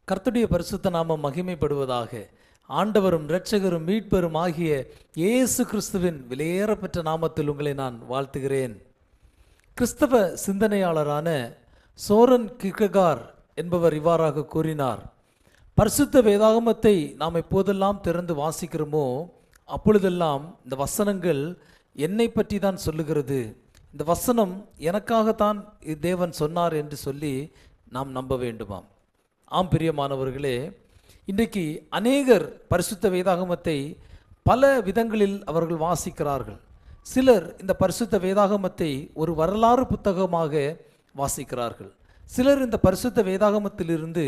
கர்த்தருடைய பரிசுத்த நாமம் மகிமைப்படுவதாக. ஆண்டவரும் இரட்சகரும் மீட்பரும் ஆகிய இயேசு கிறிஸ்துவின் விலையேறப்பெற்ற நாமத்தில் உங்களை நான் வாழ்த்துகிறேன். கிறிஸ்தவ சிந்தனையாளரான சோரன் கிர்கெகார் என்பவர் இவ்வாறாக கூறினார்: பரிசுத்த வேதாகமத்தை நாம் எப்போதெல்லாம் திறந்து வாசிக்கிறோமோ அப்பொழுதெல்லாம் இந்த வசனங்கள் என்னை பற்றி தான் சொல்லுகிறது, இந்த வசனம் எனக்காகத்தான் தேவன் சொன்னார் என்று சொல்லி நாம் நம்ப வேண்டுமாம். ஆம் பிரியமானவர்களே, இன்றைக்கு அநேகர் பரிசுத்த வேதாகமத்தை பல விதங்களில் அவர்கள் வாசிக்கிறார்கள். சிலர் இந்த பரிசுத்த வேதாகமத்தை ஒரு வரலாறு புத்தகமாக வாசிக்கிறார்கள். சிலர் இந்த பரிசுத்த வேதாகமத்திலிருந்து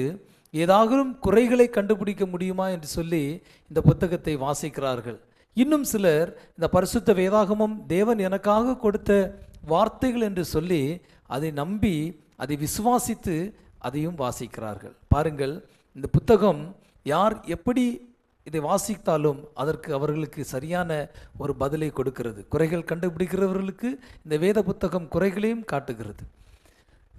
ஏதாகவும் குறைகளை கண்டுபிடிக்க முடியுமா என்று சொல்லி இந்த புத்தகத்தை வாசிக்கிறார்கள். இன்னும் சிலர் இந்த பரிசுத்த வேதாகமம் தேவன் எனக்காக கொடுத்த வார்த்தைகள் என்று சொல்லி அதை நம்பி அதை விசுவாசித்து அதையும் வாசிக்கிறார்கள். பாருங்கள், இந்த புத்தகம் யார் எப்படி இதை வாசித்தாலும் அதற்கு அவர்களுக்கு சரியான ஒரு பதிலை கொடுக்கிறது. குறைகள் கண்டுபிடிக்கிறவர்களுக்கு இந்த வேத புத்தகம் குறைகளையும் காட்டுகிறது.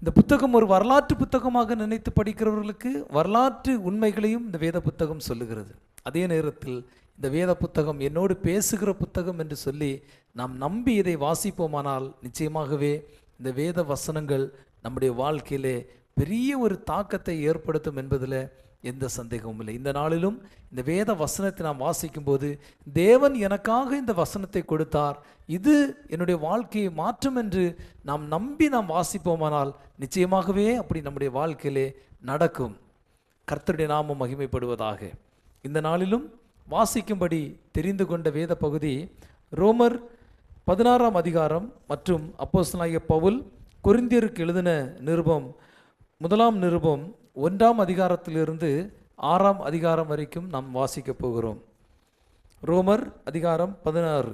இந்த புத்தகம் ஒரு வரலாற்று புத்தகமாக நினைத்து படிக்கிறவர்களுக்கு வரலாற்று உண்மைகளையும் இந்த வேத புத்தகம் சொல்லுகிறது. அதே நேரத்தில் இந்த வேத புத்தகம் என்னோடு பேசுகிற புத்தகம் என்று சொல்லி நாம் நம்பி இதை வாசிப்போமானால் நிச்சயமாகவே இந்த வேத வசனங்கள் நம்முடைய வாழ்க்கையிலே பெரிய ஒரு தாக்கத்தை ஏற்படுத்தும் என்பதில் எந்த சந்தேகமும் இல்லை. இந்த நாளிலும் இந்த வேத வசனத்தை நாம் வாசிக்கும்போது தேவன் எனக்காக இந்த வசனத்தை கொடுத்தார், இது என்னுடைய வாழ்க்கையை மாற்றும் என்று நாம் நம்பி நாம் வாசிப்போமானால் நிச்சயமாகவே அப்படி நம்முடைய வாழ்க்கையிலே நடக்கும். கர்த்தருடைய நாமம் மகிமைப்படுவதாக. இந்த நாளிலும் வாசிக்கும்படி தெரிந்து கொண்ட வேத பகுதி ரோமர் 16ஆம் அதிகாரம் மற்றும் அப்போஸ்தலனாகிய பவுல் கொரிந்தியருக்கு எழுதின நிருபம் 1ஆம் நிருபம் 1ஆம் அதிகாரத்திலிருந்து 6ஆம் அதிகாரம் வரைக்கும் நாம் வாசிக்க போகிறோம். ரோமர் அதிகாரம் 16.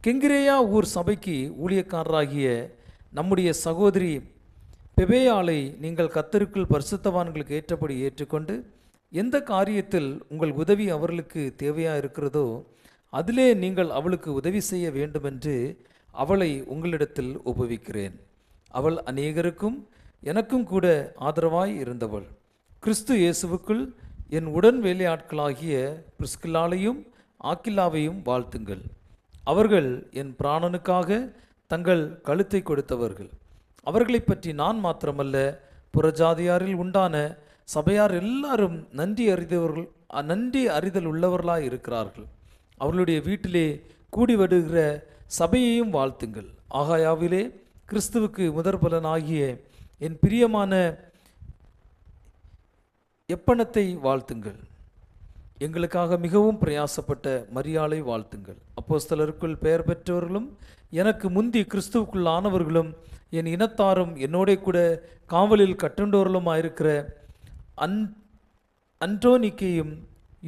கெங்கிரேயா ஊர் சபைக்கு ஊழியக்காரராகிய நம்முடைய சகோதரி பெபேயாளை நீங்கள் கர்த்தருக்குள் பரிசுத்தவான்களுக்கு ஏற்றபடி ஏற்றுக்கொண்டு எந்த காரியத்தில் உங்கள் உதவி அவர்களுக்கு தேவையாக இருக்கிறதோ அதிலே நீங்கள் அவளுக்கு உதவி செய்ய வேண்டுமென்று அவளை உங்களிடத்தில் ஒப்புவிக்கிறேன். அவள் அநேகருக்கும் எனக்கும் கூட ஆதரவாய் இருந்தவள். கிறிஸ்து இயேசுவுக்குள் என் உடன் வேலையாட்களாகிய பிரிஸ்கில்லாளையும் ஆக்கில்லாவையும் வாழ்த்துங்கள். அவர்கள் என் பிராணனுக்காக தங்கள் கழுத்தை கொடுத்தவர்கள். அவர்களை பற்றி நான் மாத்திரமல்ல, புறஜாதியாரில் உண்டான சபையார் எல்லாரும் நன்றி அறிதல் உள்ளவர்களாய் இருக்கிறார்கள். அவர்களுடைய வீட்டிலே கூடி வருகிற சபையையும் வாழ்த்துங்கள். ஆகாயாவிலே கிறிஸ்துவுக்கு முதற்பலனாகிய என் பிரியமான எப்பணத்தை வாழ்த்துங்கள். எங்களுக்காக மிகவும் பிரயாசப்பட்ட மரியாளை வாழ்த்துங்கள். அப்போஸ்தலருக்குள் பெயர் பெற்றவர்களும் எனக்கு முந்தி கிறிஸ்துவுக்குள் ஆனவர்களும் என் இனத்தாரும் என்னோட கூட காவலில் கட்டுண்டவர்களுமாயிருக்கிற அன்டோனிக்கையும்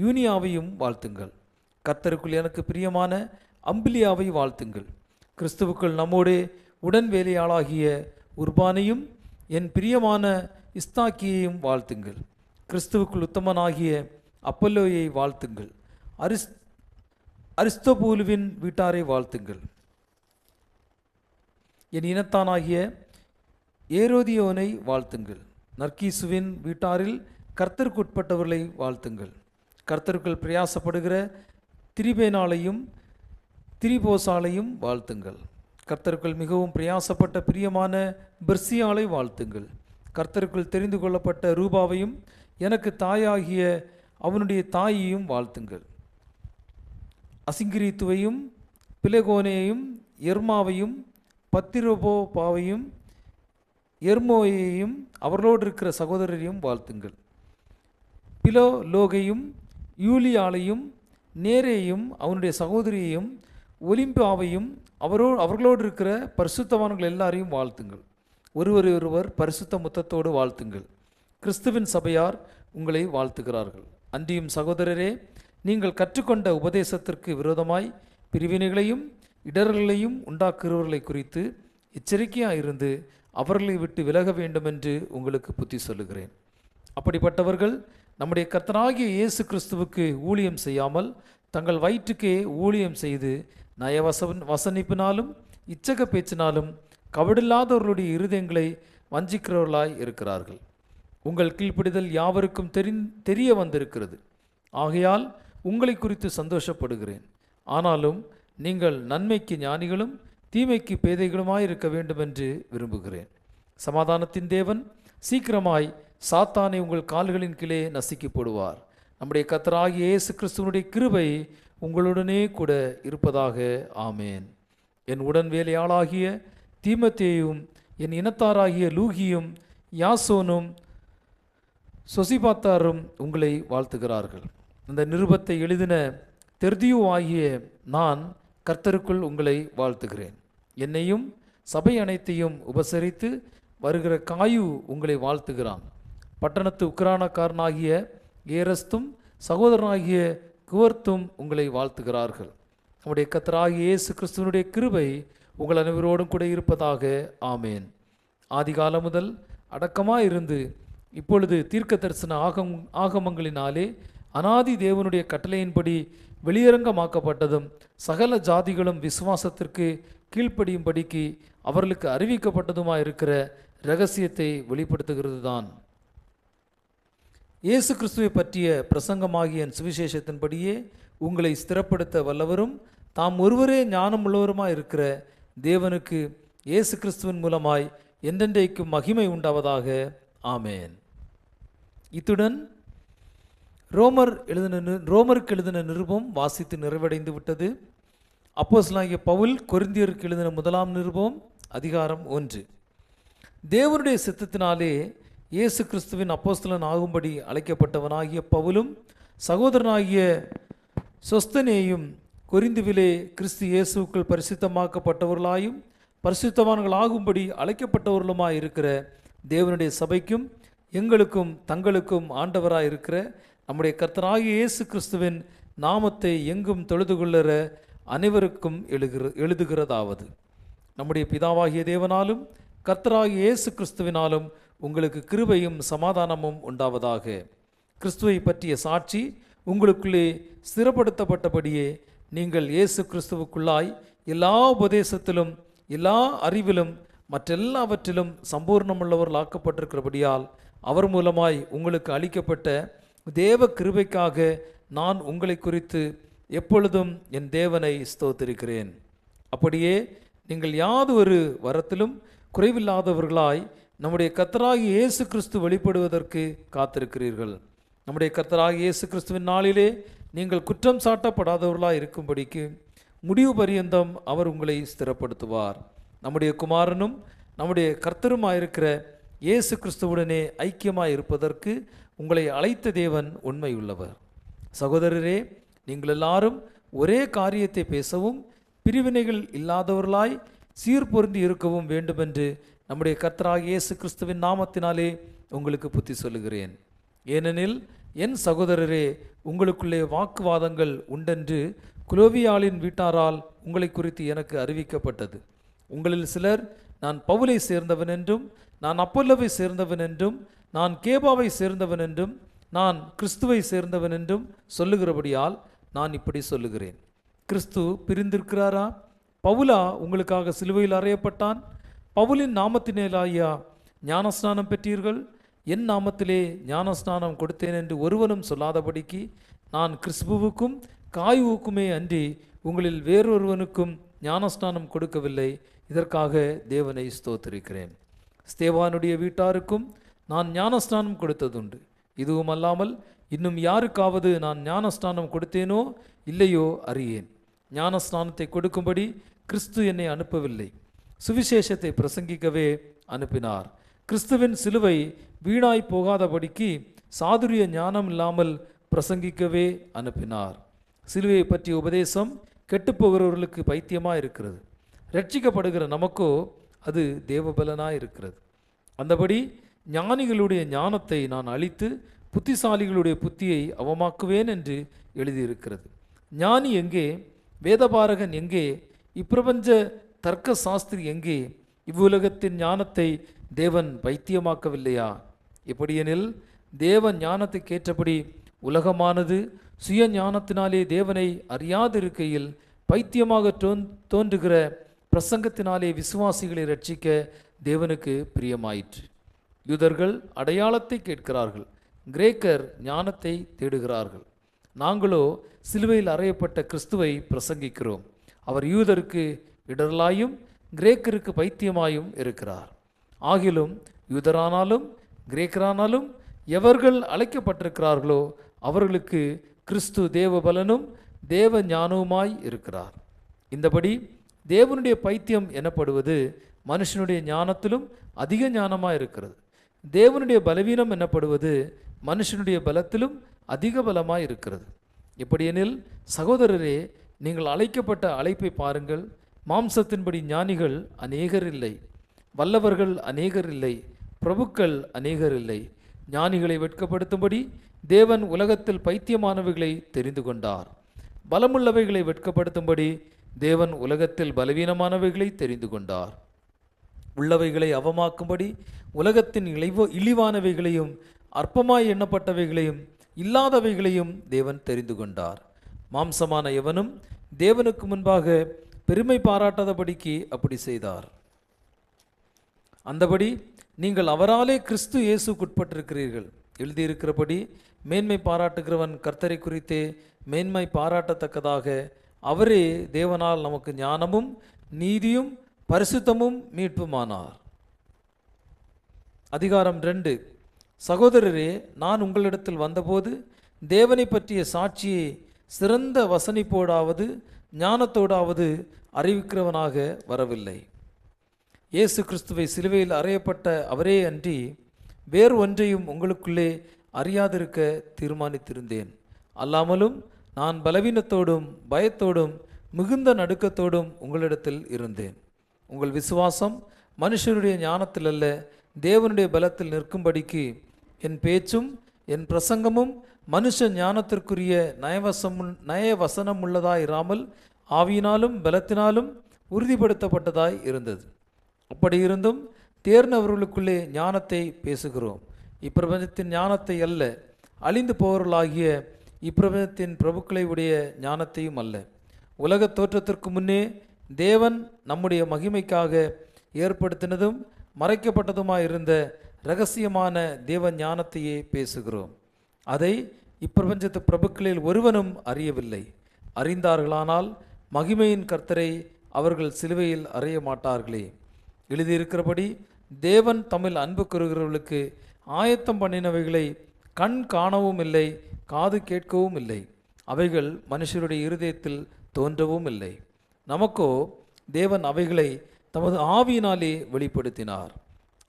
யூனியாவையும் வாழ்த்துங்கள். கர்த்தருக்குள் எனக்கு பிரியமான அம்பிலியாவை வாழ்த்துங்கள். கிறிஸ்துவுக்குள் நம்மோடே உடன் வேலையாளாகிய உர்பானையும் என் பிரியமான இஸ்தாக்கியையும் வாழ்த்துங்கள். கிறிஸ்துவுக்குள் உத்தமனாகிய அப்பல்லோயை வாழ்த்துங்கள். அரிஸ்தோபூலுவின் வீட்டாரை வாழ்த்துங்கள். என் இனத்தானாகிய ஏரோதியோனை வாழ்த்துங்கள். நர்கீசுவின் வீட்டாரில் கர்த்தருக்கு உட்பட்டவர்களை வாழ்த்துங்கள். கர்த்தருக்குள் பிரயாசப்படுகிற திரிபேனாலையும் திரிபோசாலையும் வாழ்த்துங்கள். கர்த்தருக்குள் மிகவும் பிரயாசப்பட்ட பிரியமான பெர்சியாலை வாழ்த்துங்கள். கர்த்தருக்குள் தெரிந்து கொள்ளப்பட்ட ரூபாவையும் எனக்கு தாயாகிய அவனுடைய தாயையும் வாழ்த்துங்கள். அசிங்கிரித்துவையும் பிலகோனையையும் எர்மாவையும் பத்திரோபாவையும் எர்மோயையும் அவர்களோடு இருக்கிற சகோதரரையும் வாழ்த்துங்கள். பிலோலோகையும் யூலியாலையும் நேரேயும் அவனுடைய சகோதரியையும் ஒலிம்பாவையும் அவர்களோடு இருக்கிற பரிசுத்தவான்கள் எல்லாரையும் வாழ்த்துங்கள். ஒருவர் பரிசுத்த முத்தத்தோடு வாழ்த்துங்கள். கிறிஸ்துவின் சபையார் உங்களை வாழ்த்துகிறார்கள். அன்றியும் சகோதரரே, நீங்கள் கற்றுக்கொண்ட உபதேசத்திற்கு விரோதமாய் பிரிவினைகளையும் இடர்களையும் உண்டாக்குகிறவர்களை குறித்து எச்சரிக்கையாக இருந்து அவர்களை விட்டு விலக வேண்டுமென்று உங்களுக்கு புத்தி சொல்லுகிறேன். அப்படிப்பட்டவர்கள் நம்முடைய கர்த்தராகிய இயேசு கிறிஸ்துவுக்கு ஊழியம் செய்யாமல் தங்கள் வயிற்றுக்கே ஊழியம் செய்து வசனிப்பினாலும் இச்சக பேச்சினாலும் கவடில்லாதவர்களுடைய இருதயங்களை வஞ்சிக்கிறவர்களாய் இருக்கிறார்கள். உங்கள் கீழ்ப்படிதல் யாவருக்கும் தெரிய வந்திருக்கிறது. ஆகையால் உங்களை குறித்து சந்தோஷப்படுகிறேன். ஆனாலும் நீங்கள் நன்மைக்கு ஞானிகளும் தீமைக்கு பேதைகளுமாயிருக்க வேண்டும் என்று விரும்புகிறேன். சமாதானத்தின் தேவன் சீக்கிரமாய் சாத்தானை உங்கள் கால்களின் கீழே நசுக்கி போடுவார். நம்முடைய கர்த்தராகிய இயேசு கிறிஸ்துவனுடைய கிருபை உங்களுடனே கூட இருப்பதாக. ஆமேன். என் உடன் வேலையாளாகிய தீமோத்தேயும் என் இனத்தாராகிய லூகியும் யாசோனும் சொசிபாத்தாரும் உங்களை வாழ்த்துகிறார்கள். இந்த நிருபத்தை எழுதின தெர்தியு ஆகிய நான் கர்த்தருக்குள் உங்களை வாழ்த்துகிறேன். என்னையும் சபை அனைத்தையும் உபசரித்து வருகிற காயு உங்களை வாழ்த்துகிறான். பட்டணத்து உக்ரானக்காரனாகிய ஏரஸ்தும் சகோதரனாகிய குவர்த்தும் உங்களை வாழ்த்துகிறார்கள். நம்முடைய கர்த்தராகிய இயேசு கிறிஸ்துவனுடைய கிருபை உங்கள் அனைவரோடும் கூட இருப்பதாக. ஆமேன். ஆதிகாலம் முதல் அடக்கமாயிருந்து இப்பொழுது தீர்க்க தரிசன ஆகமங்களினாலே அனாதி தேவனுடைய கட்டளையின்படி வெளியரங்கமாக்கப்பட்டதும் சகல ஜாதிகளும் விசுவாசத்திற்கு கீழ்ப்படியும்படிக்கு அவர்களுக்கு அறிவிக்கப்பட்டதுமாயிருக்கிற இரகசியத்தை வெளிப்படுத்துகிறது தான். இயேசு கிறிஸ்துவை பற்றிய பிரசங்கமாகிய சுவிசேஷத்தின்படியே உங்களை ஸ்திரப்படுத்த வல்லவரும் தாம் ஒருவரே ஞானமுள்ளவருமாய் இருக்கிற தேவனுக்கு இயேசு கிறிஸ்துவின் மூலமாய் என்றென்றைக்கும் மகிமை உண்டாவதாக. ஆமேன். இத்துடன் ரோமருக்கு எழுதின நிருபம் வாசித்து நிறைவடைந்து விட்டது. அப்போஸ்தலனாகிய பவுல் கொரிந்தியருக்கு எழுதின முதலாம் நிருபம் அதிகாரம் 1. தேவனுடைய சித்தத்தினாலே இயேசு கிறிஸ்துவின் அப்போஸ்தலன் ஆகும்படி அழைக்கப்பட்டவனாகிய பவுலும் சகோதரனாகிய சொஸ்தனேயும் கொரிந்துவிலே கிறிஸ்து இயேசுக்குள் பரிசுத்தமாக்கப்பட்டவர்களாயும் பரிசுத்தவான்கள் ஆகும்படி அழைக்கப்பட்டவர்களுமாய் இருக்கிற தேவனுடைய சபைக்கும் எங்களுக்கும் தங்களுக்கும் ஆண்டவராய் இருக்கிற நம்முடைய கர்த்தராகிய இயேசு கிறிஸ்துவின் நாமத்தை எங்கும் தொழுது கொள்ளுகிற அனைவருக்கும் எழுதுகிறதாவது, நம்முடைய பிதாவாகிய தேவனாலும் கர்த்தராகிய இயேசு கிறிஸ்துவினாலும் உங்களுக்கு கிருபையும் சமாதானமும் உண்டாவதாக. கிறிஸ்துவை பற்றிய சாட்சி உங்களுக்குள்ளே ஸ்திரப்படுத்தப்பட்டபடியே நீங்கள் இயேசு கிறிஸ்துவுக்குள்ளாய் எல்லா உபதேசத்திலும் எல்லா அறிவிலும் மற்றெல்லாவற்றிலும் சம்பூர்ணமுள்ளவர்களாக்கப்பட்டிருக்கிறபடியால் அவர் மூலமாய் உங்களுக்கு அளிக்கப்பட்ட தேவ கிருபைக்காக நான் உங்களை குறித்து எப்பொழுதும் என் தேவனை ஸ்தோத்திரிக்கிறேன். அப்படியே நீங்கள் யாது ஒரு வரத்திலும் குறைவில்லாதவர்களாய் நம்முடைய கர்த்தராகிய இயேசு கிறிஸ்து வெளிப்படுவதற்கு காத்திருக்கிறீர்கள். நம்முடைய கர்த்தராகிய இயேசு கிறிஸ்துவின் நாளிலே நீங்கள் குற்றம் சாட்டப்படாதவர்களாய் இருக்கும்படிக்கு முடிவு பரியந்தம் அவர் உங்களை ஸ்திரப்படுத்துவார். நம்முடைய குமாரனும் நம்முடைய கர்த்தருமாயிருக்கிற இயேசு கிறிஸ்துவுடனே ஐக்கியமாய் இருப்பதற்கு உங்களை அழைத்த தேவன் உண்மையுள்ளவர். சகோதரரே, நீங்கள் எல்லாரும் ஒரே காரியத்தை பேசவும் பிரிவினைகள் இல்லாதவர்களாய் சீர்பொருந்தி இருக்கவும் வேண்டுமென்று நம்முடைய கர்த்தராகிய இயேசு கிறிஸ்துவின் நாமத்தினாலே உங்களுக்கு புத்தி சொல்லுகிறேன். ஏனெனில் என் சகோதரரே, உங்களுக்குள்ளே வாக்குவாதங்கள் உண்டென்று குலோவியாளின் வீட்டாரால் உங்களை குறித்து எனக்கு அறிவிக்கப்பட்டது. உங்களில் சிலர் நான் பவுலை சேர்ந்தவன் என்றும் நான் அப்பொல்லோவை சேர்ந்தவன் என்றும் நான் கேபாவை சேர்ந்தவன் என்றும் நான் கிறிஸ்துவை சேர்ந்தவன் என்றும் சொல்லுகிறபடியால் நான் இப்படி சொல்லுகிறேன். கிறிஸ்து பிரிந்திருக்கிறாரா? பவுலா உங்களுக்காக சிலுவையில் அறையப்பட்டான்? பவுலின் நாமத்தினேலாயா ஞானஸ்நானம் பெற்றீர்கள்? என் நாமத்திலே ஞானஸ்நானம் கொடுத்தேன் என்று ஒருவனும் சொல்லாதபடிக்கு நான் கிறிஸ்துவுக்கும் காயுவுக்குமே அன்றி உங்களில் வேறொருவனுக்கும் ஞானஸ்நானம் கொடுக்கவில்லை. இதற்காக தேவனை ஸ்தோத்திரிக்கிறேன். ஸ்தேவானுடைய வீட்டாருக்கும் நான் ஞானஸ்நானம் கொடுத்ததுண்டு. இதுவும் அல்லாமல் இன்னும் யாருக்காவது நான் ஞானஸ்நானம் கொடுத்தேனோ இல்லையோ அறியேன். ஞானஸ்நானத்தை கொடுக்கும்படி கிறிஸ்து என்னை அனுப்பவில்லை, சுவிசேஷத்தை பிரசங்கிக்கவே அனுப்பினார். கிறிஸ்துவின் சிலுவை வீணாய் போகாதபடிக்கு சாதுரிய ஞானம் இல்லாமல் பிரசங்கிக்கவே அனுப்பினார். சிலுவையை பற்றிய உபதேசம் கெட்டுப்போகிறவர்களுக்கு பைத்தியமாக இருக்கிறது, ரட்சிக்கப்படுகிற நமக்கோ அது தேவபலனாக இருக்கிறது. அந்தபடி ஞானிகளுடைய ஞானத்தை நான் அழித்து புத்திசாலிகளுடைய புத்தியை அவமாக்குவேன் என்று எழுதியிருக்கிறது. ஞானி எங்கே? வேதபாரகன் எங்கே? இப்பிரபஞ்ச தர்க்க சாஸ்திரி எங்கே? இவ்வுலகத்தின் ஞானத்தை தேவன் பைத்தியமாக்கவில்லையா? எப்படியெனில் தேவ ஞானத்துக்கேற்றபடி உலகமானது சுய ஞானத்தினாலே தேவனை அறியாதிருக்கையில் பைத்தியமாக தோன்றுகிற பிரசங்கத்தினாலே விசுவாசிகளை ரட்சிக்க தேவனுக்கு பிரியமாயிற்று. யூதர்கள் அடையாளத்தை கேட்கிறார்கள், கிரேக்கர் ஞானத்தை தேடுகிறார்கள். நாங்களோ சிலுவையில் அறையப்பட்ட கிறிஸ்துவை பிரசங்கிக்கிறோம். அவர் யூதருக்கு இடரலாயும் கிரேக்கருக்கு பைத்தியமாயும் இருக்கிறார். ஆகிலும் யூதரானாலும் கிரேக்கரானாலும் எவர்கள் அழைக்கப்பட்டிருக்கிறார்களோ அவர்களுக்கு கிறிஸ்து தேவபலனும் தேவ ஞானவுமாய் இருக்கிறார். இந்தபடி தேவனுடைய பைத்தியம் எனப்படுவது மனுஷனுடைய ஞானத்திலும் அதிக ஞானமாய் இருக்கிறது. தேவனுடைய பலவீனம் எனப்படுவது மனுஷனுடைய பலத்திலும் அதிக பலமாய் இருக்கிறது. எப்படியெனில் சகோதரரே, நீங்கள் அழைக்கப்பட்ட அழைப்பை பாருங்கள். மாம்சத்தின்படி ஞானிகள் அநேகர் இல்லை, வல்லவர்கள் அநேகர் இல்லை, பிரபுக்கள் அநேகர் இல்லை. ஞானிகளை வெட்கப்படுத்தும்படி தேவன் உலகத்தில் பைத்தியமானவைகளை தெரிந்து கொண்டார். பலமுள்ளவைகளை வெட்கப்படுத்தும்படி தேவன் உலகத்தில் பலவீனமானவைகளை தெரிந்து கொண்டார். உள்ளவைகளை அவமாக்கும்படி உலகத்தின் இழிவானவைகளையும் அற்பமாய் எண்ணப்பட்டவைகளையும் இல்லாதவைகளையும் தேவன் தெரிந்து கொண்டார். மாம்சமான எவனும் தேவனுக்கு முன்பாக பெருமை பாராட்டாதபடிக்கு அப்படி செய்தார். அந்தபடி நீங்கள் அவராலே கிறிஸ்து இயேசுக்குட்பட்டிருக்கிறீர்கள். எழுதியிருக்கிறபடி மேன்மை பாராட்டுகிறவன் கர்த்தரை குறித்தே மேன்மை பாராட்டத்தக்கதாக அவரே தேவனால் நமக்கு ஞானமும் நீதியும் பரிசுத்தமும் மீட்புமானார். அதிகாரம் 2. சகோதரரே, நான் உங்களிடத்தில் வந்தபோது தேவனை பற்றிய சாட்சியை சிறந்த வசனிப்போடாவது ஞானத்தோடாவது அறிவிக்கிறவனாக வரவில்லை. இயேசு கிறிஸ்துவை சிலுவையில் அறையப்பட்ட அவரே அன்றி வேறு ஒன்றையும் உங்களுக்குள்ளே அறியாதிருக்க தீர்மானித்திருந்தேன். அல்லாமலும் நான் பலவீனத்தோடும் பயத்தோடும் மிகுந்த நடுக்கத்தோடும் உங்களிடத்தில் இருந்தேன். உங்கள் விசுவாசம் மனுஷனுடைய ஞானத்தில் அல்ல, தேவனுடைய பலத்தில் நிற்கும்படிக்கு என் பேச்சும் என் பிரசங்கமும் மனுஷ ஞானத்திற்குரிய நயவசனம் உள்ளதாய் இராமல் ஆவியினாலும் பலத்தினாலும் உறுதிப்படுத்தப்பட்டதாய் இருந்தது. அப்படி இருந்தும் தேர்ந்தவர்களுக்குள்ளே ஞானத்தை பேசுகிறோம். இப்பிரபஞ்சத்தின் ஞானத்தை அல்ல, அழிந்து போவர்களாகிய இப்பிரபஞ்சத்தின் பிரபுக்களை உடைய ஞானத்தையும் அல்ல. உலகத் தோற்றத்திற்கு முன்னே தேவன் நம்முடைய மகிமைக்காக ஏற்படுத்தினதும் மறைக்கப்பட்டதுமாயிருந்த இரகசியமான தேவ ஞானத்தையே பேசுகிறோம். அதை இப்பிரபஞ்சத்து பிரபுக்களில் ஒருவனும் அறியவில்லை. அறிந்தார்களானால் மகிமையின் கர்த்தரை அவர்கள் சிலுவையில் அறைய மாட்டார்களே. எழுதியிருக்கிறபடி தேவன் தமிழ் அன்பு கூறுகிறவர்களுக்கு ஆயத்தம் பண்ணினவைகளை கண் காணவும் இல்லை, காது கேட்கவும் இல்லை, அவைகள் மனுஷருடைய இருதயத்தில் தோன்றவும் இல்லை. நமக்கோ தேவன் அவைகளை தமது ஆவியினாலே வெளிப்படுத்தினார்.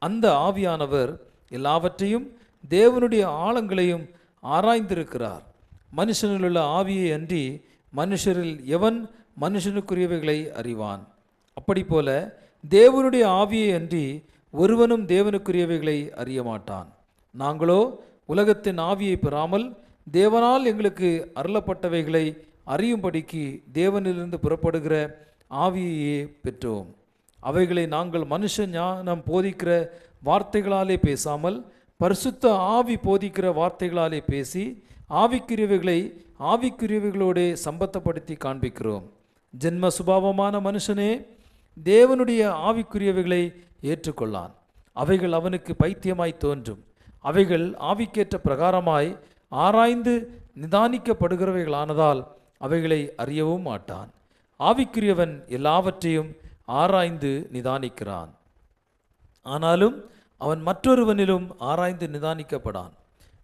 அந்த ஆவியானவர் எல்லாவற்றையும் தேவனுடைய ஆழங்களையும் ஆராய்ந்திருக்கிறார். மனுஷனிலுள்ள ஆவியை அன்றி மனுஷரில் எவன் மனுஷனுக்குரியவைகளை அறிவான்? அப்படி போல தேவனுடைய ஆவியை அன்றி ஒருவனும் தேவனுக்குரியவைகளை அறிய மாட்டான். நாங்களோ உலகத்தின் ஆவியை பெறாமல் தேவனால் எங்களுக்கு அருளப்பட்டவைகளை அறியும்படிக்கு தேவனிலிருந்து புறப்படுகிற ஆவியையே பெற்றோம். அவைகளை நாங்கள் மனுஷ ஞானம் போதிக்கிற வார்த்தைகளாலே பேசாமல் பரிசுத்த ஆவி போதிக்கிற வார்த்தைகளாலே பேசி ஆவிக்குரியவைகளை ஆவிக்குரியவைகளோடு சம்பந்தப்படுத்தி காண்பிக்கிறோம். ஜென்ம சுபாவமான மனுஷனே தேவனுடைய ஆவிக்குரியவைகளை ஏற்றுக்கொள்ளான். அவைகள் அவனுக்கு பைத்தியமாய் தோன்றும். அவைகள் ஆவிக்கேற்ற பிரகாரமாய் ஆராய்ந்து நிதானிக்கப்படுகிறவைகளானதால் அவைகளை அறியவும் மாட்டான். ஆவிக்குரியவன் எல்லாவற்றையும் ஆராய்ந்து நிதானிக்கிறான். ஆனாலும் அவன் மற்றொருவனிலும் ஆராய்ந்து நிதானிக்கப்படான்.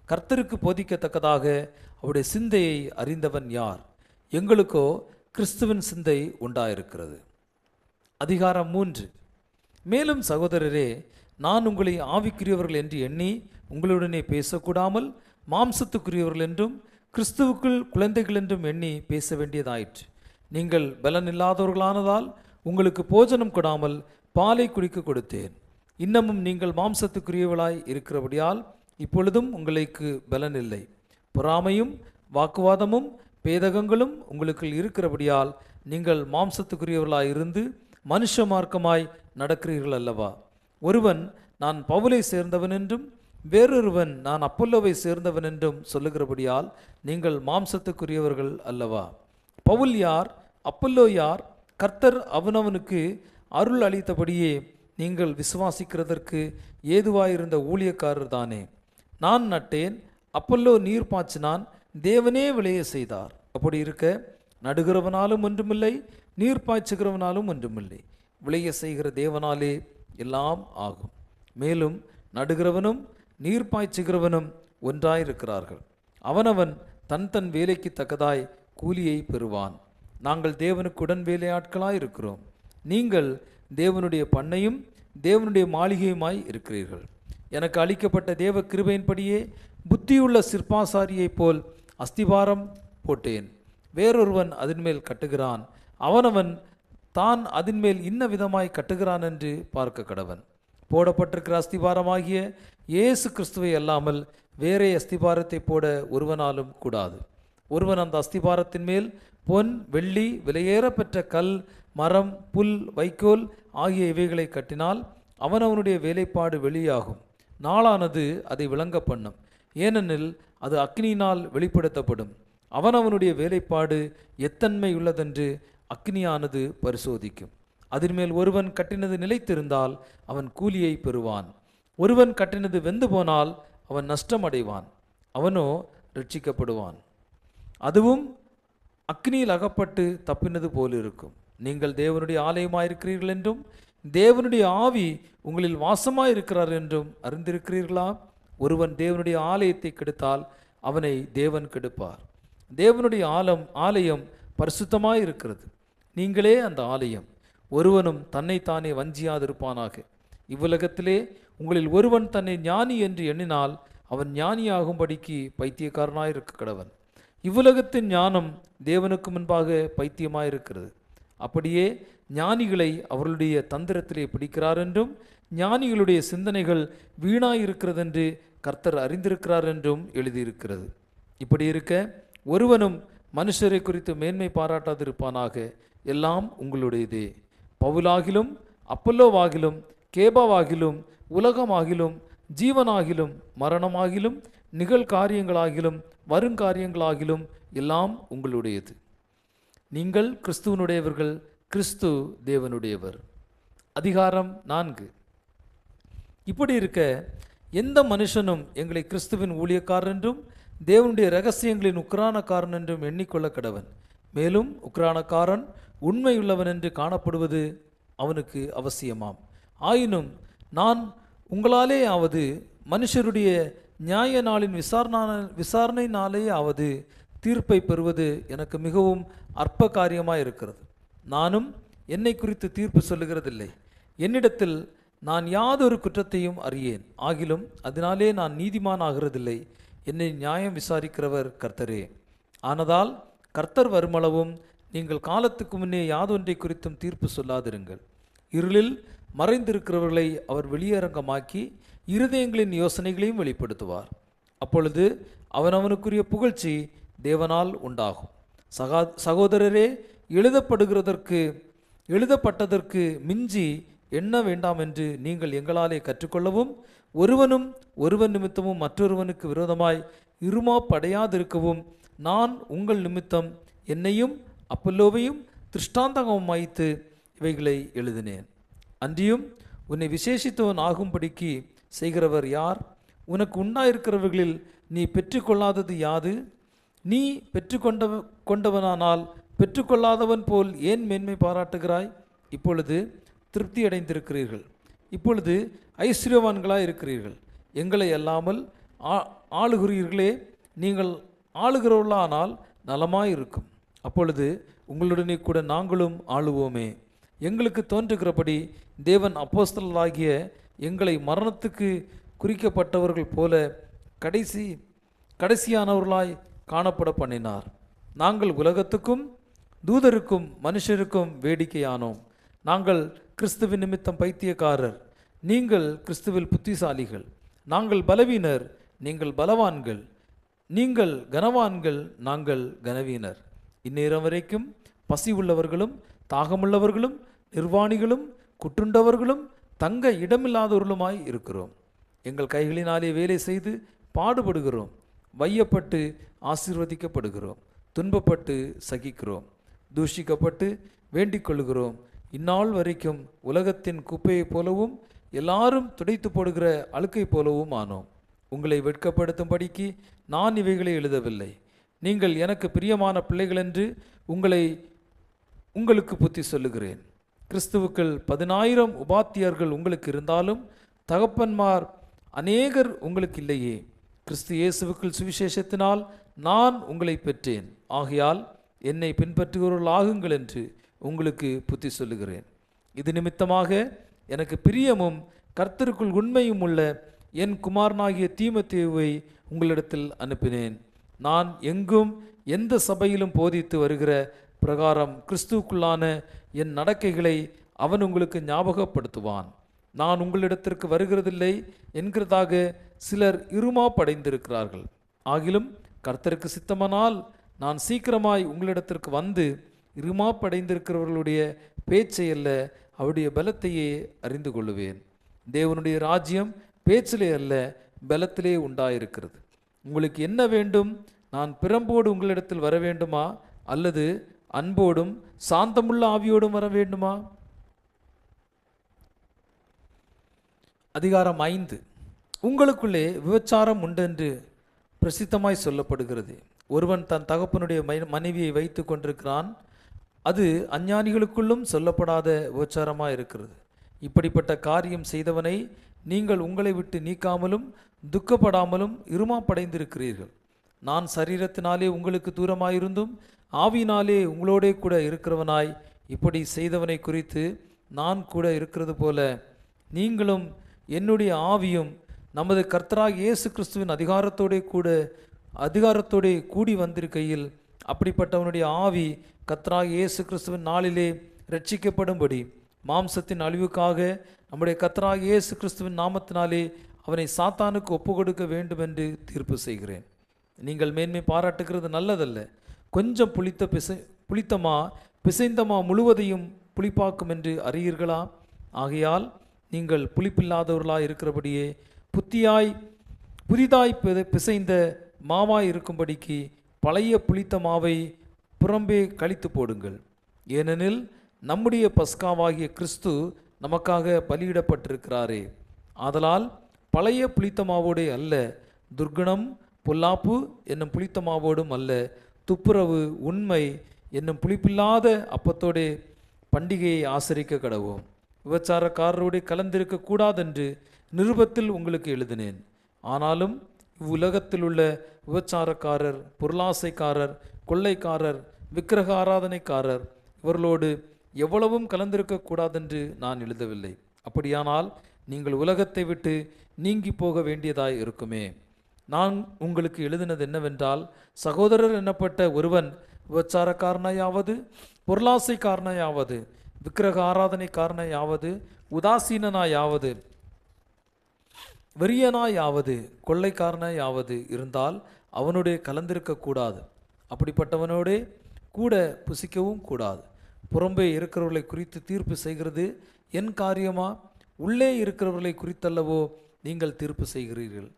கர்த்தருக்கு போதிக்கத்தக்கதாக அவருடைய சிந்தையை அறிந்தவன் யார்? எங்களுக்கோ கிறிஸ்துவின் சிந்தை உண்டாயிருக்கிறது. அதிகாரம் 3. மேலும் சகோதரரே, நான் உங்களை ஆவிக்குரியவர்கள் என்று எண்ணி உங்களுடனே பேசக்கூடாமல் மாம்சத்துக்குரியவர்கள் என்றும் கிறிஸ்துவுக்குள் குழந்தைகள் என்றும் எண்ணி பேச வேண்டியதாயிற்று. நீங்கள் பலன் இல்லாதவர்களானதால் உங்களுக்கு போஜனம் கொடாமல் பாலை குடிக்க கொடுத்தேன். இன்னமும் நீங்கள் மாம்சத்துக்குரியவர்களாய் இருக்கிறபடியால் இப்பொழுதும் உங்களுக்கு பலன் இல்லை. பொறாமையும் வாக்குவாதமும் பேதகங்களும் உங்களுக்கு இருக்கிறபடியால் நீங்கள் மாம்சத்துக்குரியவர்களாய் இருந்து மனுஷ மார்க்கமாய் நடக்கிறீர்கள் அல்லவா? ஒருவன் நான் பவுலை சேர்ந்தவன் என்றும் வேறொருவன் நான் அப்பல்லோவை சேர்ந்தவன் என்றும் சொல்லுகிறபடியால் நீங்கள் மாம்சத்துக்குரியவர்கள் அல்லவா? பவுல் யார்? அப்பல்லோ யார்? கர்த்தர் அவனவனுக்கு அருள் அளித்தபடியே நீங்கள் விசுவாசிக்கிறதற்கு ஏதுவாயிருந்த ஊழியக்காரர் தானே. நான் நட்டேன், அப்பல்லோ நீர் பாய்ச்சினான், தேவனே விளைய செய்தார். அப்படி இருக்க நடுகிறவனாலும் ஒன்றுமில்லை, நீர் பாய்ச்சுகிறவனாலும் ஒன்றுமில்லை, விளைய செய்கிற தேவனாலே எல்லாம் ஆகும். மேலும் நடுகிறவனும் நீர் பாய்ச்சுகிறவனும் ஒன்றாயிருக்கிறார்கள். அவனவன் தன் தன் வேலைக்கு தக்கதாய் கூலியை பெறுவான். நாங்கள் தேவனுக்கு உடன் வேலையாட்களாய் இருக்கிறோம். நீங்கள் தேவனுடைய பண்ணையும் தேவனுடைய மாளிகையுமாய் இருக்கிறீர்கள். எனக்கு அளிக்கப்பட்ட தேவ கிருபையின்படியே புத்தியுள்ள சிற்பாசாரியைப் போல் அஸ்திபாரம் போட்டேன். வேறொருவன் அதன்மேல் கட்டுகிறான். அவனவன் தான் அதன்மேல் இன்ன விதமாய் கட்டுகிறான் என்று பார்க்க கடவன். போடப்பட்டிருக்கிற அஸ்திபாரமாகிய இயேசு கிறிஸ்துவை அல்லாமல் வேறே அஸ்திபாரத்தை போட ஒருவனாலும் கூடாது. ஒருவன் அந்த அஸ்திபாரத்தின் மேல் பொன், வெள்ளி, விலையேற பெற்ற கல், மரம், புல், வைக்கோல் ஆகிய இவைகளை கட்டினால் அவனவனுடைய வேலைப்பாடு வெளியாகும். நாளானது அதை விளங்க பண்ணும். ஏனெனில் அது அக்னியினால் வெளிப்படுத்தப்படும். அவனவனுடைய வேலைப்பாடு எத்தன்மை உள்ளதென்று அக்னியானது பரிசோதிக்கும். அதன்மேல் ஒருவன் கட்டினது நிலைத்திருந்தால் அவன் கூலியை பெறுவான். ஒருவன் கட்டினது வெந்து போனால் அவன் நஷ்டமடைவான், அவனோ ரட்சிக்கப்படுவான். அதுவும் அக்னியில் அகப்பட்டு தப்பினது போல் இருக்கும். நீங்கள் தேவனுடைய ஆலயமாயிருக்கிறீர்கள் என்றும் தேவனுடைய ஆவி உங்களில் வாசமாயிருக்கிறார் என்றும் அறிந்திருக்கிறீர்களா? ஒருவன் தேவனுடைய ஆலயத்தை கெடுத்தால் அவனை தேவன் கெடுப்பார். தேவனுடைய ஆலயம் பரிசுத்தமாயிருக்கிறது, நீங்களே அந்த ஆலயம். ஒருவனும் தன்னைத்தானே வஞ்சியாதிருப்பானாக. இவ்வுலகத்திலே உங்களில் ஒருவன் தன்னை ஞானி என்று எண்ணினால் அவன் ஞானியாகும்படிக்கு பைத்தியக்காரனாயிருக்க கடவன். இவ்வுலகத்தின் ஞானம் தேவனுக்கு முன்பாக பைத்தியமாயிருக்கிறது. அப்படியே ஞானிகளை அவர்களுடைய தந்திரத்திலே பிடிக்கிறார் என்றும் ஞானிகளுடைய சிந்தனைகள் வீணாயிருக்கிறதென்று கர்த்தர் அறிந்திருக்கிறார் என்றும் எழுதியிருக்கிறது. இப்படி இருக்க ஒருவனும் மனுஷரை குறித்து மேன்மை பாராட்டாதிருப்பானாக. எல்லாம் உங்களுடையதே. பவுலாகிலும் அப்பல்லோவாகிலும் கேபாவாகிலும் உலகமாகிலும் ஜீவனாகிலும் மரணமாகிலும் நிகழ்காரியங்களாகிலும் வருங்காரியங்களாகிலும் எல்லாம் உங்களுடையது. நீங்கள் கிறிஸ்துவனுடையவர்கள், கிறிஸ்து தேவனுடையவர். அதிகாரம் 4. இப்படி இருக்க எந்த மனுஷனும் எங்களை கிறிஸ்துவின் ஊழியக்காரர் என்றும் தேவனுடைய இரகசியங்களின் உக்ரானக்காரன் என்றும் எண்ணிக்கொள்ள கடவன். மேலும் உக்ரானக்காரன் உண்மையுள்ளவன் என்று காணப்படுவது அவனுக்கு அவசியமாம். ஆயினும் நான் உங்களாலே ஆவது மனுஷருடைய நியாய நாளின் விசாரணையினாலே ஆவது தீர்ப்பை பெறுவது எனக்கு மிகவும் அற்ப காரியமாக இருக்கிறது. நானும் என்னை குறித்து தீர்ப்பு சொல்லுகிறதில்லை. என்னிடத்தில் நான் யாதொரு குற்றத்தையும் அறியேன். ஆகிலும் அதனாலே நான் நீதிமான் ஆகிறதில்லை. என்னை நியாயம் விசாரிக்கிறவர் கர்த்தரே. ஆனதால் கர்த்தர் வருமளவும் நீங்கள் காலத்துக்கு முன்னே யாதொன்றை குறித்தும் தீர்ப்பு சொல்லாதிருங்கள். இருளில் மறைந்திருக்கிறவர்களை அவர் வெளியரங்கமாக்கி இருதயங்களின் யோசனைகளையும் வெளிப்படுத்துவார். அப்பொழுது அவனவனுக்குரிய புகழ்ச்சி தேவனால் உண்டாகும். சகோதரரே, எழுதப்பட்டதற்கு மிஞ்சி எண்ண வேண்டாம் என்று நீங்கள் எங்களாலே கற்றுக்கொள்ளவும் ஒருவன் நிமித்தமும் மற்றொருவனுக்கு விரோதமாய் இருமாப்படையாதிருக்கவும் நான் உங்கள் நிமித்தம் என்னையும் அப்பல்லோவையும் திருஷ்டாந்தகம் வைத்து இவைகளை எழுதினேன். அன்றியும் உன்னை விசேஷித்தவன் ஆகும்படிக்கு செய்கிறவர் யார்? உனக்கு உண்டாயிருக்கிறவர்களில் நீ பெற்றுக்கொள்ளாதது யாது? நீ பெற்றுக்கொண்டவனானால் பெற்றுக்கொள்ளாதவன் போல் ஏன் மேன்மை பாராட்டுகிறாய்? இப்பொழுது திருப்தி அடைந்திருக்கிறீர்கள், இப்பொழுது ஐஸ்வர்யவான்களாய் இருக்கிறீர்கள். எங்களை அல்லாமல் ஆளுகிறீர்களே. நீங்கள் ஆளுகிறவர்களானால் நலமாயிருக்கும். அப்பொழுது உங்களுடனே கூட நாங்களும் ஆளுவோமே. எங்களுக்கு தோன்றுகிறபடி தேவன் அப்போஸ்தலர்களாகிய எங்களை மரணத்துக்கு குறிக்கப்பட்டவர்கள் போல கடைசியானவர்களாய் காணப்பட பண்ணினார். நாங்கள் உலகத்துக்கும் தூதருக்கும் மனுஷருக்கும் வேடிக்கையானோம். நாங்கள் கிறிஸ்துவின் நிமித்தம் பைத்தியக்காரர், நீங்கள் கிறிஸ்துவில் புத்திசாலிகள். நாங்கள் பலவீனர், நீங்கள் பலவான்கள். நீங்கள் கனவான்கள், நாங்கள் கனவீனர். இந்நேரம் வரைக்கும் பசி உள்ளவர்களும் தாகமுள்ளவர்களும் நிர்வாணிகளும் குற்றுண்டவர்களும் தங்க இடமில்லாதவர்களுமாய் இருக்கிறோம். எங்கள் கைகளினாலே வேலை செய்து பாடுபடுகிறோம், வையப்பட்டு ஆசீர்வதிக்கப்படுகிறோம், துன்பப்பட்டு சகிக்கிறோம், தூஷிக்கப்பட்டு வேண்டிக் கொள்கிறோம். இந்நாள் வரைக்கும் உலகத்தின் குப்பையைப் போலவும் எல்லாரும் துடைத்து போடுகிற அழுக்கை போலவும் ஆனோம். உங்களை வெட்கப்படுத்தும்படிக்கு நான் இவைகளை எழுதவில்லை. நீங்கள் எனக்கு பிரியமான பிள்ளைகள் என்று உங்களுக்கு புத்தி சொல்லுகிறேன். கிறிஸ்துவுக்கள் 10,000 உபாத்தியர்கள் உங்களுக்கு இருந்தாலும் தகப்பன்மார் அநேகர் உங்களுக்கு இல்லையே. கிறிஸ்து இயேசுவுக்குள் சுவிசேஷத்தினால் நான் உங்களை பெற்றேன். ஆகையால் என்னை பின்பற்றுகிறவர்கள் ஆகுங்கள் என்று உங்களுக்கு புத்தி சொல்லுகிறேன். இது நிமித்தமாக எனக்கு பிரியமும் கர்த்தருக்குள் உண்மையும் உள்ள என் குமாரனாகிய தீமோத்தேயுவை உங்களிடத்தில் அனுப்பினேன். நான் எங்கும் எந்த சபையிலும் போதித்து வருகிற பிரகாரம் கிறிஸ்துவுக்குள்ளான என் நடக்கைகளை அவன் உங்களுக்கு ஞாபகப்படுத்துவான். நான் உங்களிடத்திற்கு வருகிறதில்லை என்கிறதாக சிலர் இருமாப்படைந்திருக்கிறார்கள். ஆகிலும் கர்த்தருக்கு சித்தமானால் நான் சீக்கிரமாய் உங்களிடத்திற்கு வந்து இருமாப்படைந்திருக்கிறவர்களுடைய பேச்சை அல்ல, அவருடைய பலத்தையே அறிந்து கொள்ளுவேன். தேவனுடைய ராஜ்யம் பேச்சிலே அல்ல, பலத்திலே உண்டாயிருக்கிறது. உங்களுக்கு என்ன வேண்டும்? நான் பிரம்போடு உங்களிடத்தில் வர வேண்டுமா, அல்லது அன்போடும் சாந்தமுள்ள ஆவியோடும் வர வேண்டுமா? அதிகாரம் 5. உங்களுக்குள்ளே விபச்சாரம் உண்டென்று பிரசித்தமாய் சொல்லப்படுகிறது. ஒருவன் தன் தகப்பனுடைய மனைவியை வைத்து கொண்டிருக்கிறான். அது அஞ்ஞானிகளுக்குள்ளும் சொல்லப்படாத விபச்சாரமாக இருக்கிறது. இப்படிப்பட்ட காரியம் செய்தவனை நீங்கள் உங்களை விட்டு நீக்காமலும் துக்கப்படாமலும் இருமாப்படைந்திருக்கிறீர்கள். நான் சரீரத்தினாலே உங்களுக்கு தூரமாயிருந்தும் ஆவியினாலே உங்களோடே கூட இருக்கிறவனாய் இப்படி செய்தவனை குறித்து நான் கூட இருக்கிறது போல நீங்களும் என்னுடைய ஆவியும் நமது கர்த்தராகிய இயேசு கிறிஸ்துவின் அதிகாரத்தோடே கூடி வந்திருக்கையில் அப்படிப்பட்டவனுடைய ஆவி கர்த்தராகிய இயேசு கிறிஸ்துவின் நாளிலே ரட்சிக்கப்படும்படி மாம்சத்தின் அழிவுக்காக நம்முடைய கர்த்தராகிய இயேசு கிறிஸ்துவின் நாமத்தினாலே அவனை சாத்தானுக்கு ஒப்பு கொடுக்க வேண்டும் என்று தீர்ப்பு செய்கிறேன். நீங்கள் மேன்மை பாராட்டுகிறது நல்லதல்ல. கொஞ்சம் புளித்தமா பிசைந்தமா முழுவதையும் புளிப்பாக்கும் என்று அறியீர்களா? ஆகையால் நீங்கள் புளிப்பில்லாதவர்களாய் இருக்கிறபடியே புதிதாய் பிசைந்த மாவாய் இருக்கும்படிக்கு பழைய புளித்த மாவை புறம்பே கழித்து போடுங்கள். ஏனெனில் நம்முடைய பஸ்காவாகிய கிறிஸ்து நமக்காக பலியிடப்பட்டிருக்கிறாரே. ஆதலால் பழைய புளித்த மாவோடே அல்ல, துர்க்குணம் பொல்லாப்பு என்னும் புளித்த மாவோடும் அல்ல, துப்புரவு உண்மை என்னும் புளிப்பில்லாத அப்பத்தோடே பண்டிகையை ஆசரிக்க கடவோம். விபச்சாரக்காரரோடு கலந்திருக்க கூடாதென்று நிருபத்தில் உங்களுக்கு எழுதினேன். ஆனாலும் இவ்வுலகத்தில் உள்ள விபச்சாரக்காரர், பொருளாசைக்காரர், கொள்ளைக்காரர், விக்கிரக ஆராதனைக்காரர் இவர்களோடு எவ்வளவும் கலந்திருக்க கூடாதென்று நான் எழுதவில்லை. அப்படியானால் நீங்கள் உலகத்தை விட்டு நீங்கி போக வேண்டியதாய் இருக்குமே. நான் உங்களுக்கு எழுதினது என்னவென்றால், சகோதரர் என்னப்பட்ட ஒருவன் விபச்சாரக்காரனையாவது, பொருளாசைக்காரனையாவது, விக்கிரக ஆராதனைக்காரனையாவது, உதாசீனாயாவது, வெறியனாயாவது, கொள்ளைக்காரனையாவது இருந்தால் அவனுடைய கலந்திருக்கக்கூடாது. அப்படிப்பட்டவனோடே கூட புசிக்கவும் கூடாது. புறம்பே இருக்கிறவர்களை குறித்து தீர்ப்பு செய்கிறது என் காரியமா? உள்ளே இருக்கிறவர்களை குறித்தல்லவோ நீங்கள் தீர்ப்பு செய்கிறீர்கள்.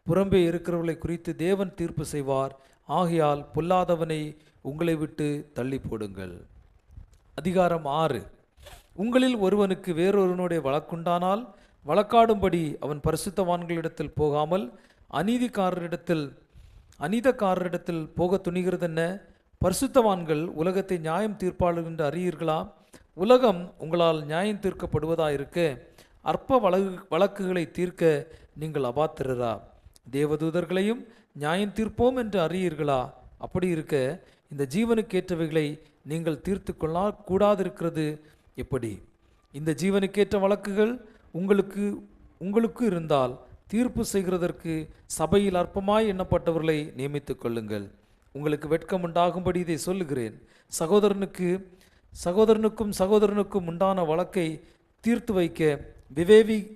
புறம்பே இருக்கிறவர்களை குறித்து தேவன் தீர்ப்பு செய்வார். ஆகையால் பொல்லாதவனை உங்களை விட்டு தள்ளி போடுங்கள். அதிகாரம் 6. உங்களில் ஒருவனுக்கு வேறொருவனுடைய வழக்குண்டானால் வழக்காடும்படி அவன் பரிசுத்தவான்களிடத்தில் போகாமல் அநீதக்காரரிடத்தில் போக துணிகிறதென்ன? பரிசுத்தவான்கள் உலகத்தை நியாயம் தீர்ப்பாளர் என்று அறியீர்களா? உலகம் உங்களால் நியாயம் தீர்க்கப்படுவதாயிருக்க அற்ப வழக்குகளை தீர்க்க நீங்கள் அபாத்திரரா? தேவதூதர்களையும் நியாயம் தீர்ப்போம் என்று அறியீர்களா? அப்படி இருக்க இந்த ஜீவனுக்கேற்றவைகளை நீங்கள் தீர்த்து கூடாதிருக்கிறது எப்படி? இந்த ஜீவனுக்கேற்ற வழக்குகள் உங்களுக்கு இருந்தால் தீர்ப்பு செய்கிறதற்கு சபையில் அற்பமாய் எண்ணப்பட்டவர்களை நியமித்துக் கொள்ளுங்கள். உங்களுக்கு வெட்கம் உண்டாகும்படி இதை சொல்லுகிறேன். சகோதரனுக்கும் உண்டான வழக்கை தீர்த்து வைக்க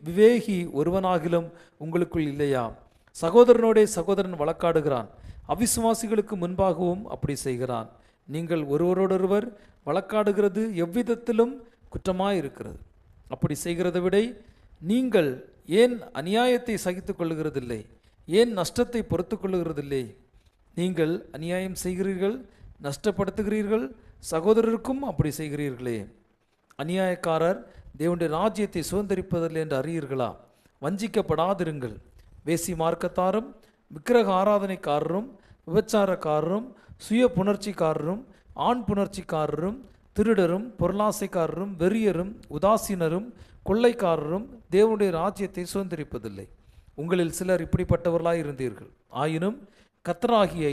விவேகி ஒருவனாகிலும் உங்களுக்குள் இல்லையா? சகோதரனோடே சகோதரன் வழக்காடுகிறான், அவிசுவாசிகளுக்கு முன்பாகவும் அப்படி செய்கிறான். நீங்கள் ஒருவரோடொருவர் வழக்காடுகிறது எவ்விதத்திலும் குற்றமாயிருக்கிறது. அப்படி செய்கிறதை விட நீங்கள் ஏன் அநியாயத்தை சகித்து கொள்ளுகிறதில்லை? ஏன் நஷ்டத்தை பொறுத்து கொள்ளுகிறதில்லை? நீங்கள் அநியாயம் செய்கிறீர்கள், நஷ்டப்படுத்துகிறீர்கள், சகோதரருக்கும் அப்படி செய்கிறீர்களே. அநியாயக்காரர் தேவனுடைய ராஜ்யத்தை சுதந்திரிப்பதில்லை என்று அறியீர்களா? வஞ்சிக்கப்படாதிருங்கள். வேசி மார்க்கத்தாரும் விக்கிரக ஆராதனைக்காரரும் விபச்சாரக்காரரும் சுய புணர்ச்சிக்காரரும் ஆண் புணர்ச்சிக்காரரும் திருடரும் பொருளாசைக்காரரும் வெறியரும் உதாசீனரும் கொள்ளைக்காரரும் தேவனுடைய ராஜ்யத்தை சுதந்திரிப்பதில்லை. உங்களில் சிலர் இப்படிப்பட்டவர்களாய் இருந்தீர்கள். ஆயினும் கர்த்தராகிய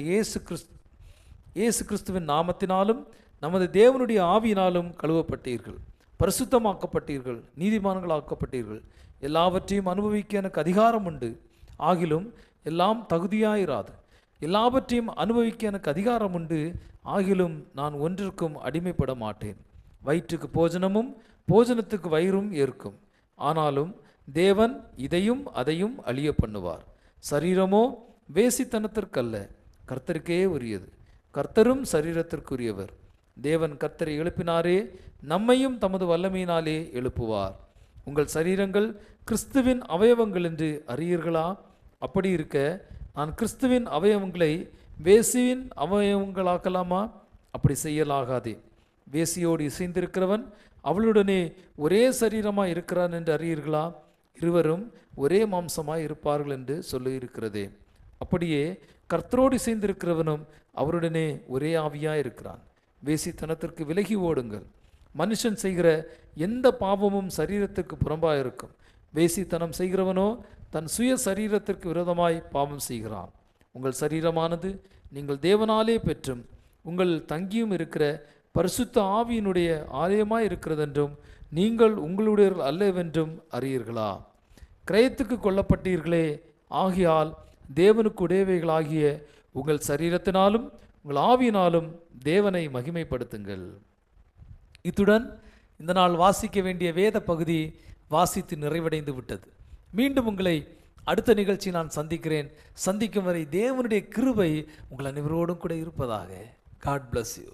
இயேசு கிறிஸ்துவின் நாமத்தினாலும் நமது தேவனுடைய ஆவியினாலும் கழுவப்பட்டீர்கள், பரிசுத்தமாக்கப்பட்டீர்கள், நீதிமான்களாக்கப்பட்டீர்கள். எல்லாவற்றையும் அனுபவிக்க எனக்கு அதிகாரம் உண்டு. ஆகிலும் எல்லாம் தகுதியாயிராது. எல்லாவற்றையும் அனுபவிக்க எனக்கு அதிகாரம் உண்டு. ஆகிலும் நான் ஒன்றிற்கும் அடிமைப்பட மாட்டேன். வயிற்றுக்கு போஜனமும் போஜனத்துக்கு வயிறும் ஏற்கும். ஆனாலும் தேவன் இதையும் அதையும் அழிய பண்ணுவார். சரீரமோ வேசித்தனத்திற்கல்ல, கர்த்தருக்கே உரியது. கர்த்தரும் சரீரத்திற்குரியவர். தேவன் கர்த்தரை எழுப்பினாரே, நம்மையும் தமது வல்லமையினாலே எழுப்புவார். உங்கள் சரீரங்கள் கிறிஸ்துவின் அவயவங்கள் என்று அறியீர்களா? அப்படி இருக்க நான் கிறிஸ்துவின் அவயவங்களை வேசியின் அவயவங்களாக்கலாமா? அப்படி செய்யலாகாதே. வேசியோடு இசைந்திருக்கிறவன் அவளுடனே ஒரே சரீரமாய் இருக்கிறான் என்று அறியீர்களா? இருவரும் ஒரே மாம்சமாய் இருப்பார்கள் என்று சொல்லியிருக்கிறதே. அப்படியே கர்த்தரோடு இசைந்திருக்கிறவனும் அவருடனே ஒரே ஆவியாய் இருக்கிறான். வேசித்தனத்திற்கு விலகி ஓடுங்கள். மனுஷன் செய்கிற எந்த பாவமும் சரீரத்திற்கு புறம்பாக இருக்கும். வேசித்தனம் செய்கிறவனோ தன் சுய சரீரத்திற்கு விரோதமாய் பாவம் செய்கிறான். உங்கள் சரீரமானது நீங்கள் தேவனாலே பெற்றும் உங்கள் தங்கியும் இருக்கிற பரிசுத்த ஆவியினுடைய ஆலயமாய் இருக்கிறதென்றும் நீங்கள் உங்களுடையவர்கள் அல்லவென்றும் அறியீர்களா? கிரயத்துக்கு கொல்லப்பட்டீர்களே, ஆகியால் தேவனுக்கு உடையவைகளாகிய உங்கள் சரீரத்தினாலும் உங்கள் ஆவியினாலும் தேவனை மகிமைப்படுத்துங்கள். இத்துடன் இந்த நாள் வாசிக்க வேண்டிய வேத பகுதி வாசித்து நிறைவடைந்து விட்டது. மீண்டும் உங்களை அடுத்த நிகழ்ச்சி நான் சந்திக்கிறேன். சந்திக்கும் வரை தேவனுடைய கிருபை உங்கள் அனைவரோடும் கூட இருப்பதாக. God bless you.